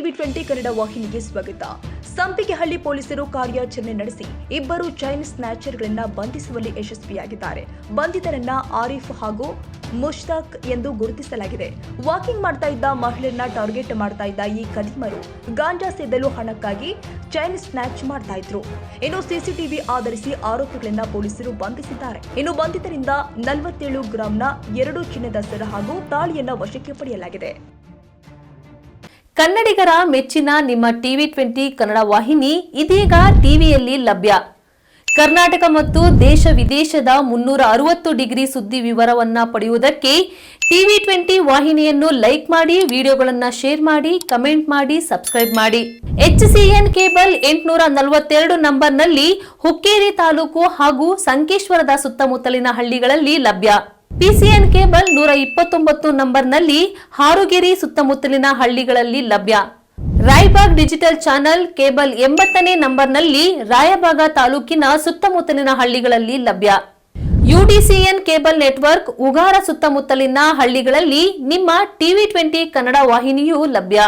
TV20 Kannada ವಾಹಿನಿಗೆ ಸ್ವಾಗತ. ಸಂಪಿಗೆಹಳ್ಳಿ ಪೊಲೀಸರು ಕಾರ್ಯಾಚರಣೆ ನಡೆಸಿ ಇಬ್ಬರು ಚೈನ್ ಸ್ನ್ಯಾಚರ್ಗಳನ್ನು ಬಂಧಿಸುವಲ್ಲಿ ಯಶಸ್ವಿಯಾಗಿದ್ದಾರೆ. ಬಂಧಿತರನ್ನ ಆರಿಫ್ ಹಾಗೂ ಮುಷ್ತಾಕ್ ಎಂದು ಗುರುತಿಸಲಾಗಿದೆ. ವಾಕಿಂಗ್ ಮಾಡ್ತಾ ಇದ್ದ ಮಹಿಳೆಯರನ್ನ ಟಾರ್ಗೆಟ್ ಮಾಡ್ತಾ ಇದ್ದ ಈ ಕದೀಮರು ಗಾಂಜಾ ಸೇದಲು ಹಣಕ್ಕಾಗಿ ಚೈನ್ ಸ್ನ್ಯಾಚ್ ಮಾಡ್ತಾ ಇದ್ರು. ಇನ್ನು ಸಿಸಿಟಿವಿ ಆಧರಿಸಿ ಆರೋಪಿಗಳನ್ನ ಪೊಲೀಸರು ಬಂಧಿಸಿದ್ದಾರೆ. ಇನ್ನು ಬಂಧಿತರಿಂದ 47 ಗ್ರಾಂನ 2 ಚಿನ್ನದ ಸರ ಹಾಗೂ ತಾಳಿಯನ್ನ ವಶಕ್ಕೆ ಪಡೆಯಲಾಗಿದೆ. ಕನ್ನಡಿಗರ ಮೆಚ್ಚಿನ ನಿಮ್ಮ TV20 ಕನ್ನಡ ವಾಹಿನಿ ಇದೀಗ ಟಿವಿಯಲ್ಲಿ ಲಭ್ಯ. ಕರ್ನಾಟಕ ಮತ್ತು ದೇಶ ವಿದೇಶದ 360 ಡಿಗ್ರಿ ಸುದ್ದಿ ವಿವರವನ್ನ ಪಡೆಯುವುದಕ್ಕೆ TV20 ವಾಹಿನಿಯನ್ನು ಲೈಕ್ ಮಾಡಿ, ವಿಡಿಯೋಗಳನ್ನು ಶೇರ್ ಮಾಡಿ, ಕಮೆಂಟ್ ಮಾಡಿ, ಸಬ್ಸ್ಕ್ರೈಬ್ ಮಾಡಿ. HCN ಕೇಬಲ್ 842 ನಂಬರ್ನಲ್ಲಿ ಹುಕ್ಕೇರಿ ತಾಲೂಕು ಹಾಗೂ ಸಂಕೇಶ್ವರದ ಸುತ್ತಮುತ್ತಲಿನ ಹಳ್ಳಿಗಳಲ್ಲಿ ಲಭ್ಯ. PCN ಕೇಬಲ್ 129 ನಂಬರ್ನಲ್ಲಿ ಹಾರುಗೆರೆ ಸುತ್ತಮುತ್ತಲಿನ ಹಳ್ಳಿಗಳಲ್ಲಿ ಲಭ್ಯ. ರಾಯಬಾಗ್ ಡಿಜಿಟಲ್ ಚಾನೆಲ್ ಕೇಬಲ್ 80ನೇ ನಂಬರ್ನಲ್ಲಿ ರಾಯಬಾಗ ತಾಲೂಕಿನ ಸುತ್ತಮುತ್ತಲಿನ ಹಳ್ಳಿಗಳಲ್ಲಿ ಲಭ್ಯ. UDCN ಕೇಬಲ್ ನೆಟ್ವರ್ಕ್ ಉಗಾರ ಸುತ್ತಮುತ್ತಲಿನ ಹಳ್ಳಿಗಳಲ್ಲಿ ನಿಮ್ಮ TV20 ಕನ್ನಡ ವಾಹಿನಿಯೂ ಲಭ್ಯ.